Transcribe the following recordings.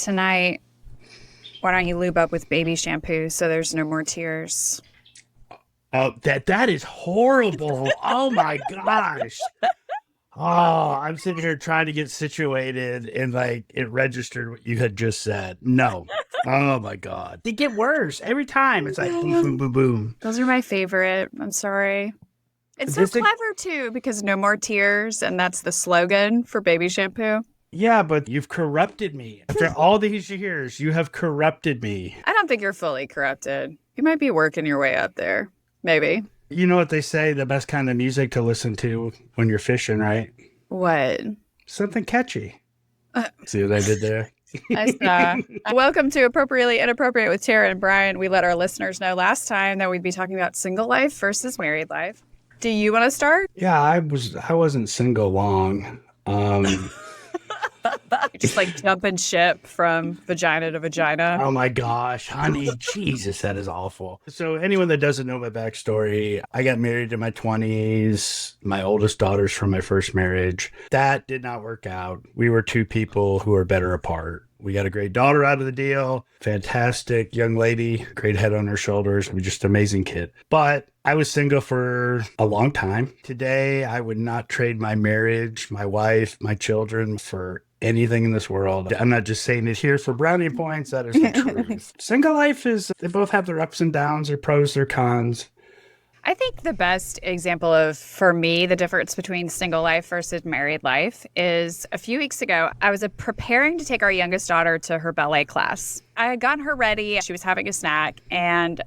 tonight, why don't you lube up with baby shampoo so there's no more tears? Oh, that is horrible. Oh my gosh. Oh, I'm sitting here trying to get situated and like it registered what you had just said. No. Oh my God. They get worse every time. It's like boom, boom, boom, boom. Those are my favorite. I'm sorry. It's so clever too because no more tears, and that's the slogan for baby shampoo. Yeah, but you've corrupted me. After all these years, you have corrupted me. I don't think you're fully corrupted. You might be working your way up there. Maybe. You know what they say, the best kind of music to listen to when you're fishing, right? What? Something catchy. See what I did there? I saw. Welcome to Appropriately Inappropriate with Tara and Brian. We let our listeners know last time that we'd be talking about single life versus married life. Do you want to start? Yeah, I wasn't single long. Just like jumping ship from vagina to vagina. Oh my gosh, honey, Jesus, that is awful. So anyone that doesn't know my backstory, I got married in my 20s. My oldest daughter's from my first marriage. That did not work out. We were two people who were better apart. We got a great daughter out of the deal. Fantastic young lady, great head on her shoulders. We just amazing kid. But I was single for a long time. Today, I would not trade my marriage, my wife, my children for anything in this world. I'm not just saying it here for brownie points. That is the truth. Single life is, they both have their ups and downs, their pros, their cons. I think the best example of, for me, the difference between single life versus married life is a few weeks ago, I was preparing to take our youngest daughter to her ballet class. I had gotten her ready. She was having a snack, and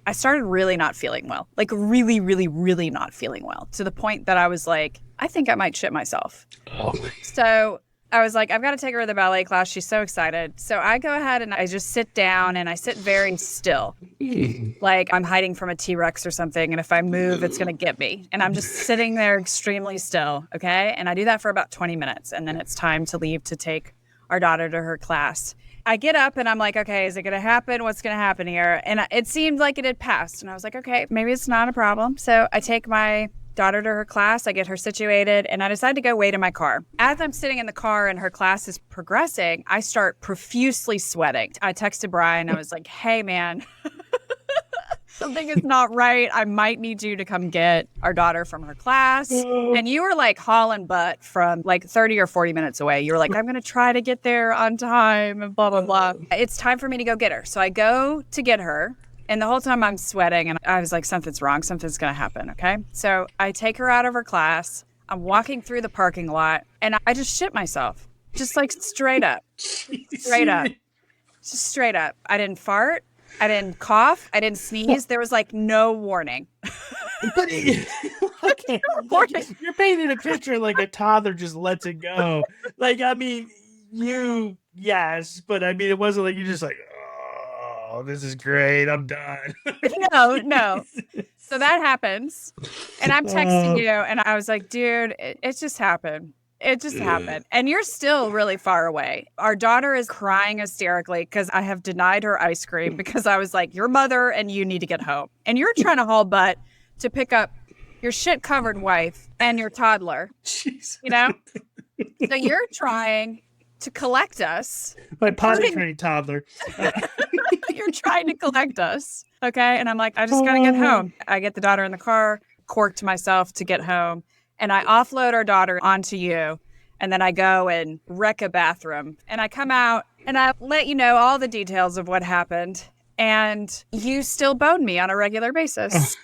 I started really not feeling well, like really, really, really not feeling well, to the point that I was like, I think I might shit myself. Oh. So I was like, I've got to take her to the ballet class. She's so excited. So I go ahead and I just sit down and I sit very still. Like I'm hiding from a T-Rex or something. And if I move, it's going to get me. And I'm just sitting there extremely still. Okay. And I do that for about 20 minutes. And then it's time to leave to take our daughter to her class. I get up and I'm like, okay, is it going to happen? What's going to happen here? And it seemed like it had passed. And I was like, okay, maybe it's not a problem. So I take my daughter to her class, I get her situated, and I decide to go wait in my car. As I'm sitting in the car and her class is progressing, I start profusely sweating. I texted Brian, I was like, hey man, something is not right. I might need you to come get our daughter from her class. And you were like hauling butt from like 30 or 40 minutes away. You were like, I'm going to try to get there on time and blah, blah, blah. It's time for me to go get her. So I go to get her. And the whole time I'm sweating and I was like, something's wrong. Something's going to happen. Okay. So I take her out of her class. I'm walking through the parking lot and I just shit myself. Just like straight up. Straight up. Just straight up. I didn't fart. I didn't cough. I didn't sneeze. There was like no warning. Okay. You're painting a picture like a toddler just lets it go. Like, I mean, yes, but I mean, it wasn't like you just like, oh, this is great. I'm done. No. So that happens. And I'm texting you and I was like, dude, it just happened. It just happened. And you're still really far away. Our daughter is crying hysterically because I have denied her ice cream because I was like, your mother and you need to get home. And you're trying to haul butt to pick up your shit-covered wife and your toddler. Jesus. You know? So you're trying to collect us. My potty trained toddler. You're trying to collect us. Okay. And I'm like, I just got to get home. I get the daughter in the car, corked myself to get home. And I offload our daughter onto you. And then I go and wreck a bathroom. And I come out and I let you know all the details of what happened. And you still bone me on a regular basis.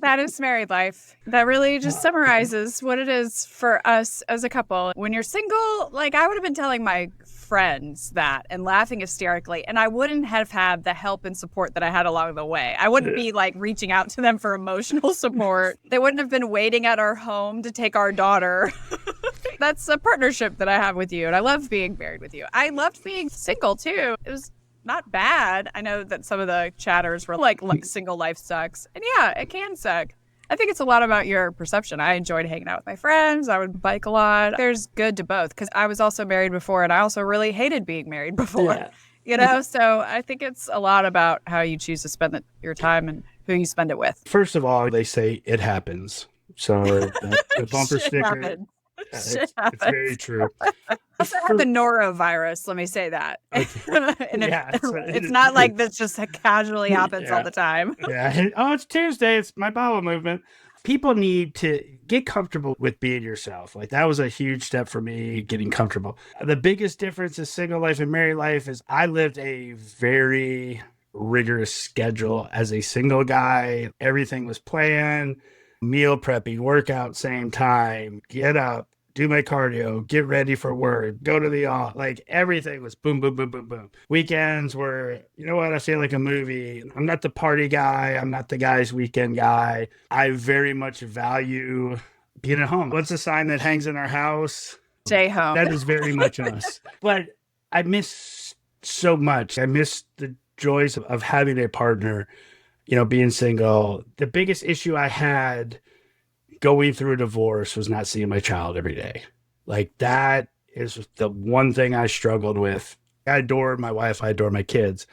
That is married life. That really just summarizes what it is for us as a couple. When you're single, like I would have been telling my friends that and laughing hysterically, and I wouldn't have had the help and support that I had along the way. I wouldn't be like reaching out to them for emotional support. They wouldn't have been waiting at our home to take our daughter. That's a partnership that I have with you, and I love being married with you. I loved being single too. It was not bad. I know that some of the chatters were like single life sucks. And yeah, it can suck. I think it's a lot about your perception. I enjoyed hanging out with my friends. I would bike a lot. There's good to both because I was also married before and I also really hated being married before. Yeah. You know, so I think it's a lot about how you choose to spend your time and who you spend it with. First of all, they say it happens. So the bumper sticker. It's very true. Also have the norovirus, let me say that. And Yeah, it's not like this just casually happens all the time. Yeah. Oh, it's Tuesday. It's my bowel movement. People need to get comfortable with being yourself. Like that was a huge step for me, getting comfortable. The biggest difference is single life and married life is I lived a very rigorous schedule as a single guy. Everything was planned, meal prepping, workout same time, get up, do my cardio, get ready for work, go to the office. Like everything was boom, boom, boom, boom, boom. Weekends were, you know what? I feel like a movie. I'm not the party guy. I'm not the guy's weekend guy. I very much value being at home. What's the sign that hangs in our house? Stay home. That is very much us. But I miss so much. I miss the joys of having a partner, you know, being single. The biggest issue I had going through a divorce was not seeing my child every day. Like that is the one thing I struggled with. I adore my wife. I adore my kids.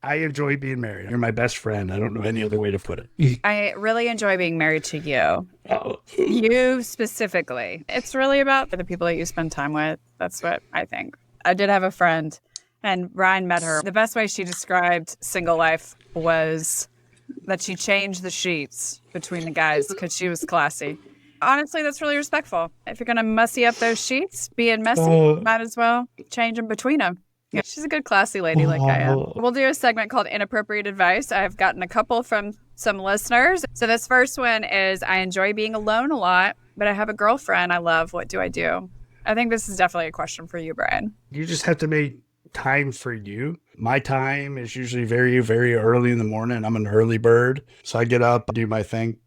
I enjoy being married. You're my best friend. I don't know any other way to put it. I really enjoy being married to you. Oh. You specifically. It's really about the people that you spend time with. That's what I think. I did have a friend and Ryan met her. The best way she described single life was that she changed the sheets between the guys because she was classy. Honestly, that's really respectful. If you're going to mussy up those sheets, being messy, might as well change them between them. Yeah, she's a good classy lady like I am. We'll do a segment called Inappropriate Advice. I've gotten a couple from some listeners. So this first one is, I enjoy being alone a lot, but I have a girlfriend I love. What do I do? I think this is definitely a question for you, Brian. You just have to make time for you. My time is usually very, very early in the morning. I'm an early bird. So I get up, do my thing.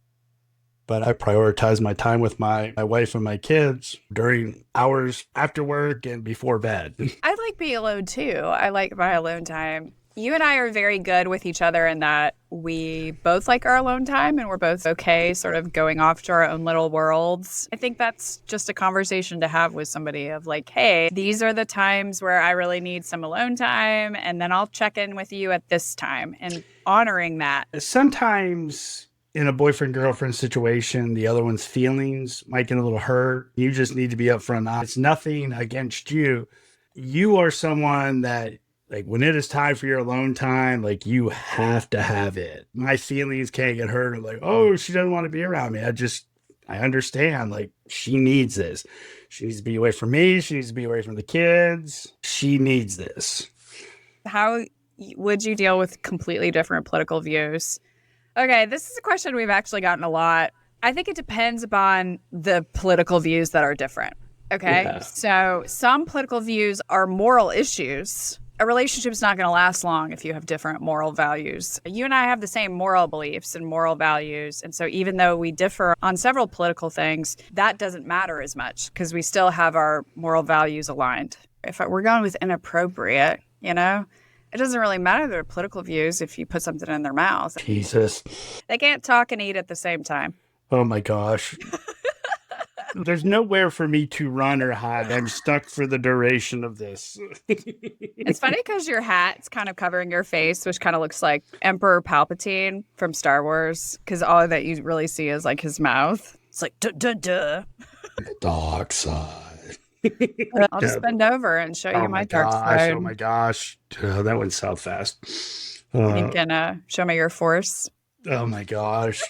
But I prioritize my time with my wife and my kids during hours after work and before bed. I like being alone too. I like my alone time. You and I are very good with each other in that we both like our alone time and we're both okay sort of going off to our own little worlds. I think that's just a conversation to have with somebody of like, hey, these are the times where I really need some alone time. And then I'll check in with you at this time and honoring that. Sometimes in a boyfriend-girlfriend situation, the other one's feelings might get a little hurt. You just need to be upfront. It's nothing against you. You are someone that, like, when it is time for your alone time, like, you have to have it. My feelings can't get hurt. Like, oh, she doesn't want to be around me. I understand. Like, she needs this. She needs to be away from me. She needs to be away from the kids. She needs this. How would you deal with completely different political views? Okay, this is a question we've actually gotten a lot. I think it depends upon the political views that are different. Okay, yeah. So some political views are moral issues. A relationship is not going to last long if you have different moral values. You and I have the same moral beliefs and moral values. And so even though we differ on several political things, that doesn't matter as much because we still have our moral values aligned. If we're going with inappropriate, you know, it doesn't really matter their political views if you put something in their mouth. Jesus. They can't talk and eat at the same time. Oh my gosh. There's nowhere for me to run or hide. I'm stuck for the duration of this. It's funny because your hat's kind of covering your face, which kind of looks like Emperor Palpatine from Star Wars, because all that you really see is like his mouth. It's like, duh, duh, duh. Dark side. I'll just bend over and show you my dark side. Oh my gosh. That went south fast. You can show me your force. Oh my gosh.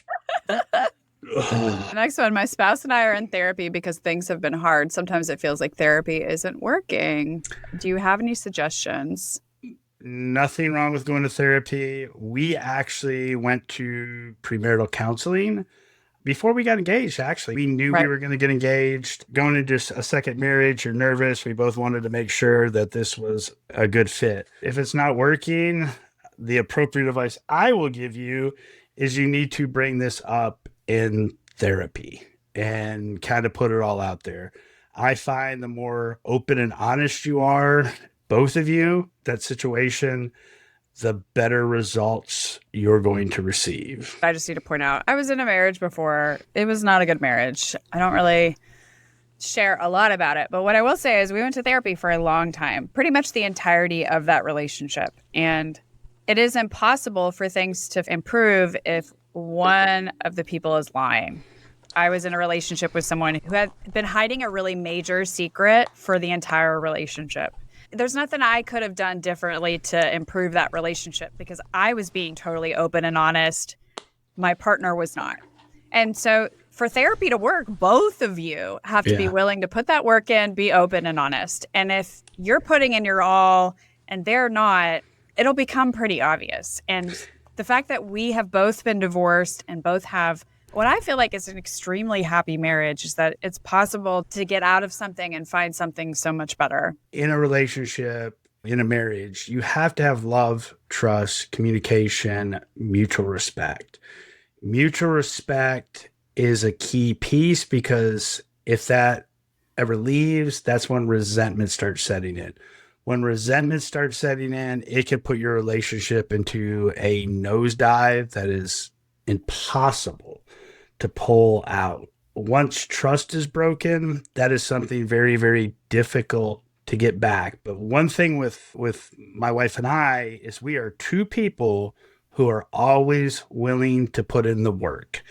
The next one, my spouse and I are in therapy because things have been hard. Sometimes it feels like therapy isn't working. Do you have any suggestions? Nothing wrong with going to therapy. We actually went to premarital counseling before we got engaged, actually. We knew we were going to get engaged. Going into a second marriage, you're nervous. We both wanted to make sure that this was a good fit. If it's not working, the appropriate advice I will give you is you need to bring this up in therapy and kind of put it all out there. I find the more open and honest you are, both of you, that situation, the better results you're going to receive. I just need to point out, I was in a marriage before. It was not a good marriage. I don't really share a lot about it. But what I will say is we went to therapy for a long time, pretty much the entirety of that relationship. And it is impossible for things to improve if one of the people is lying. I was in a relationship with someone who had been hiding a really major secret for the entire relationship. There's nothing I could have done differently to improve that relationship because I was being totally open and honest. My partner was not. And so for therapy to work, both of you have to be willing to put that work in, be open and honest. And if you're putting in your all and they're not, it'll become pretty obvious. And the fact that we have both been divorced and both have what I feel like is an extremely happy marriage is that it's possible to get out of something and find something so much better. In a relationship, in a marriage, you have to have love, trust, communication, mutual respect. Mutual respect is a key piece because if that ever leaves, that's when resentment starts setting in. When resentment starts setting in, it can put your relationship into a nosedive that is impossible to pull out. Once trust is broken, that is something very, very difficult to get back. But one thing with my wife and I is we are two people who are always willing to put in the work.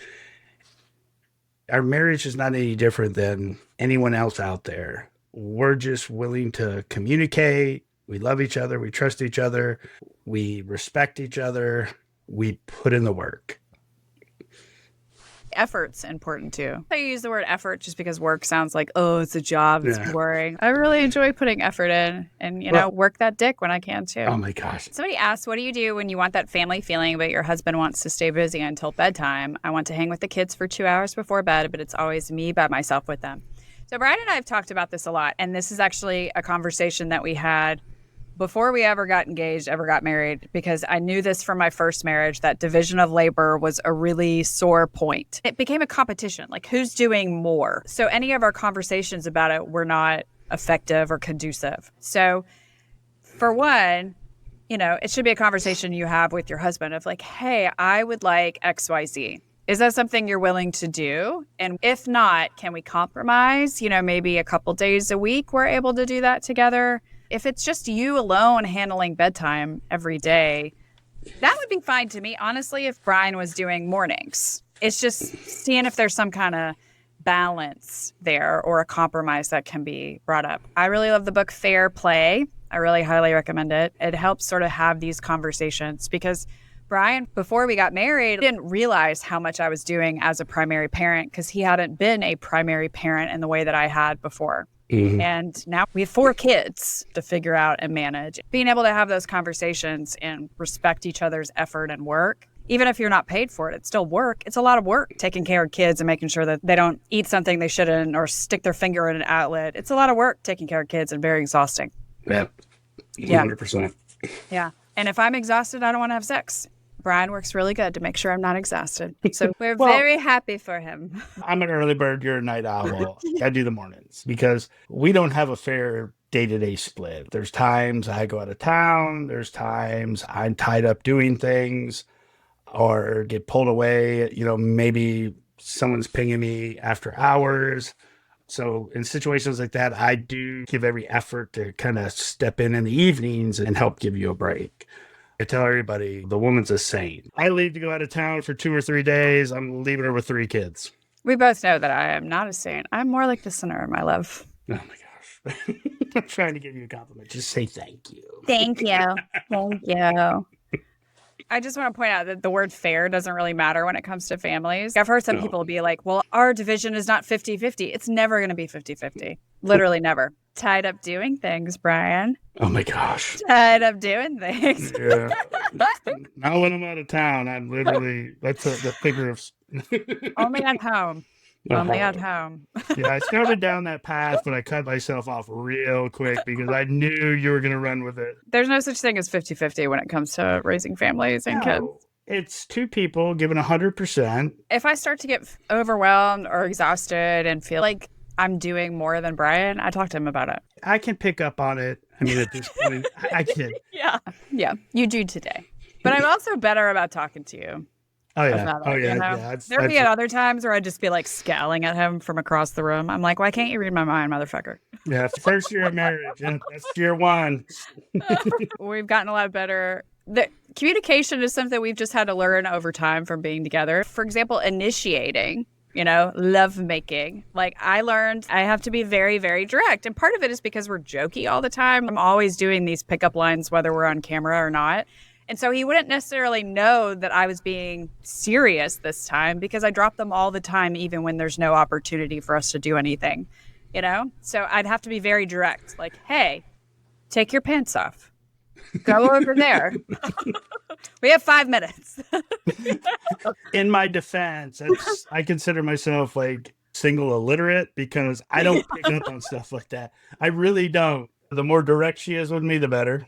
Our marriage is not any different than anyone else out there. We're just willing to communicate. We love each other. We trust each other. We respect each other. We put in the work. Effort's important too. I use the word effort just because work sounds like, oh, it's a job, it's boring. I really enjoy putting effort in and, work that dick when I can too. Oh my gosh. Somebody asked, what do you do when you want that family feeling, but your husband wants to stay busy until bedtime? I want to hang with the kids for 2 hours before bed, but it's always me by myself with them. So Brian and I have talked about this a lot. And this is actually a conversation that we had before we ever got engaged, ever got married, because I knew this from my first marriage, that division of labor was a really sore point. It became a competition, like who's doing more. So any of our conversations about it were not effective or conducive. So for one, it should be a conversation you have with your husband of like, hey, I would like XYZ. Is that something you're willing to do? And if not, can we compromise? Maybe a couple days a week we're able to do that together. If it's just you alone handling bedtime every day, that would be fine to me. Honestly, if Brian was doing mornings, it's just seeing if there's some kind of balance there or a compromise that can be brought up. I really love the book Fair Play. I really highly recommend it. It helps sort of have these conversations because Brian, before we got married, didn't realize how much I was doing as a primary parent because he hadn't been a primary parent in the way that I had before. Mm-hmm. And now we have 4 kids to figure out and manage. Being able to have those conversations and respect each other's effort and work, even if you're not paid for it, it's still work. It's a lot of work taking care of kids and making sure that they don't eat something they shouldn't or stick their finger in an outlet. It's a lot of work taking care of kids and very exhausting. Yep. 100%. Yeah. And if I'm exhausted, I don't want to have sex. Brian works really good to make sure I'm not exhausted. So we're very happy for him. I'm an early bird. You're a night owl. I do the mornings because we don't have a fair day-to-day split. There's times I go out of town. There's times I'm tied up doing things or get pulled away. Maybe someone's pinging me after hours. So in situations like that, I do give every effort to kind of step in the evenings and help give you a break. I tell everybody, the woman's a saint. I leave to go out of town for 2 or 3 days. I'm leaving her with 3 kids. We both know that I am not a saint. I'm more like the sinner, my love. Oh, my gosh. I'm trying to give you a compliment. Just say thank you. Thank you. Thank you. I just want to point out that the word fair doesn't really matter when it comes to families. I've heard some people be like, well, our division is not 50-50. It's never going to be 50-50. Literally never. Tied up doing things, Brian. Oh, my gosh. Tied up doing things. Yeah. Not when I'm out of town. I'm literally, that's the figure of... Only at home. Only at home. Yeah, I started down that path, but I cut myself off real quick because I knew you were going to run with it. There's no such thing as 50-50 when it comes to raising families and kids. It's 2 people giving 100%. If I start to get overwhelmed or exhausted and feel like I'm doing more than Brian, I talk to him about it. I can pick up on it. I mean, at this point, I can. Yeah, you do today. But I'm also better about talking to you. Oh, yeah. Yeah. There'd be at other times where I'd just be like scowling at him from across the room. I'm like, why can't you read my mind, motherfucker? Yeah, it's the first year of marriage. That's year 1. We've gotten a lot better. The communication is something we've just had to learn over time from being together. For example, initiating. love making. Like I learned I have to be very, very direct. And part of it is because we're jokey all the time. I'm always doing these pickup lines, whether we're on camera or not. And so he wouldn't necessarily know that I was being serious this time because I drop them all the time, even when there's no opportunity for us to do anything, So I'd have to be very direct. Like, hey, take your pants off. Go over there. We have 5 minutes. In my defense, I consider myself like single illiterate because I don't pick up on stuff like that. I really don't. The more direct she is with me, the better.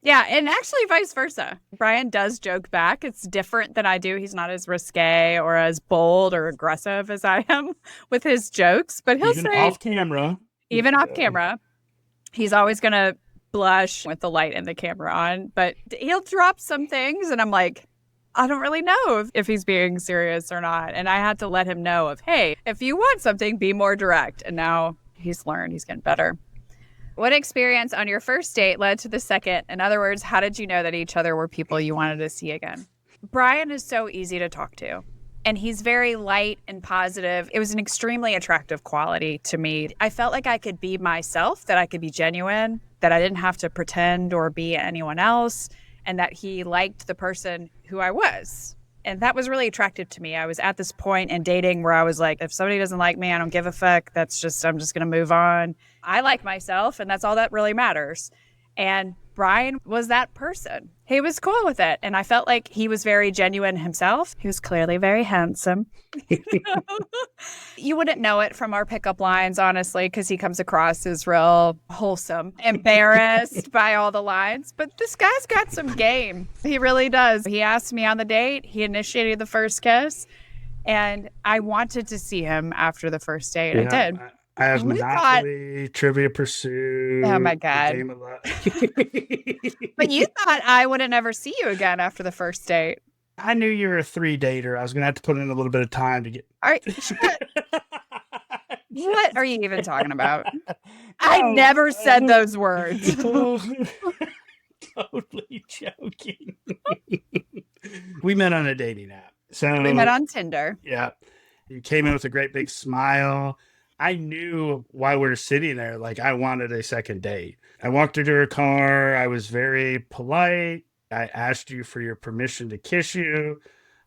Yeah, and actually vice versa. Brian does joke back. It's different than I do. He's not as risque or as bold or aggressive as I am with his jokes, but he'll even say off camera. Even off camera, he's always going to blush with the light and the camera on, but he'll drop some things and I'm like, I don't really know if he's being serious or not. And I had to let him know of, hey, if you want something, be more direct. And now he's learned, he's getting better. What experience on your first date led to the second? In other words, how did you know that each other were people you wanted to see again? Brian is so easy to talk to, and he's very light and positive. It was an extremely attractive quality to me. I felt like I could be myself, that I could be genuine, that I didn't have to pretend or be anyone else, and that he liked the person who I was. And that was really attractive to me. I was at this point in dating where I was like, if somebody doesn't like me, I don't give a fuck. I'm just going to move on. I like myself, and that's all that really matters. And Brian was that person. He was cool with it. And I felt like he was very genuine himself. He was clearly very handsome. You wouldn't know it from our pickup lines, honestly, because he comes across as real wholesome, embarrassed by all the lines. But this guy's got some game. He really does. He asked me on the date. He initiated the first kiss. And I wanted to see him after the first date. Yeah, I did. I have Monopoly, Trivia Pursuit. Oh, my God. But you thought I wouldn't ever see you again after the first date. I knew you were a 3-dater. I was going to have to put in a little bit of time to get... All right. What are you even talking about? I never said those words. Totally joking. We met on a dating app. So we met on Tinder. Yeah. You came in with a great big smile. I knew while we were sitting there, like I wanted a second date. I walked her to her car. I was very polite. I asked you for your permission to kiss you.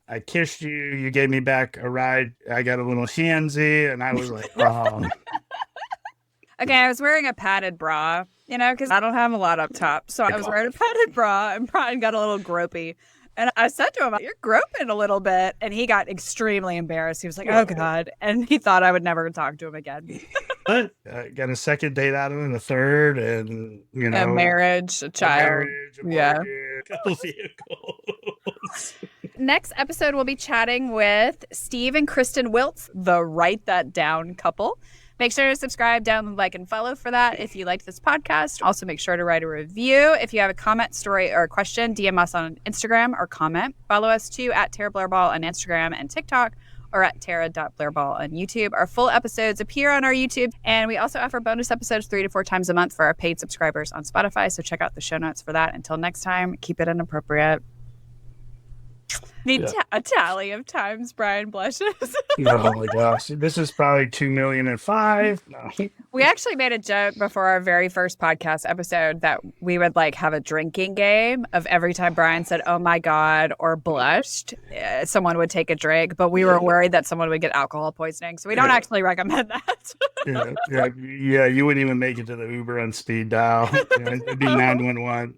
I kissed you. You gave me back a ride. I got a little handsy, and I was like, oh. Okay, I was wearing a padded bra, because I don't have a lot up top. So I was wearing a padded bra, and Brian got a little gropey. And I said to him, you're groping a little bit. And he got extremely embarrassed. He was like, oh, God. And he thought I would never talk to him again. But got a second date out of him, a third, and, a marriage, a child. A couple vehicles. Next episode, we'll be chatting with Steve and Kristen Wiltz, the Write That Down couple. Make sure to subscribe, download, like, and follow for that if you liked this podcast. Also, make sure to write a review. If you have a comment, story, or question, DM us on Instagram or comment. Follow us, too, at Tara Blairball on Instagram and TikTok, or at Tara.Blairball on YouTube. Our full episodes appear on our YouTube, and we also offer bonus episodes 3 to 4 times a month for our paid subscribers on Spotify, so check out the show notes for that. Until next time, keep it inappropriate. Need a tally of times Brian blushes. Oh my gosh. This is probably 2,000,005. No. We actually made a joke before our very first podcast episode that we would have a drinking game of every time Brian said, oh my God, or blushed, someone would take a drink, but we were worried that someone would get alcohol poisoning. So we don't actually recommend that. Yeah, you wouldn't even make it to the Uber on speed dial. It'd be 911.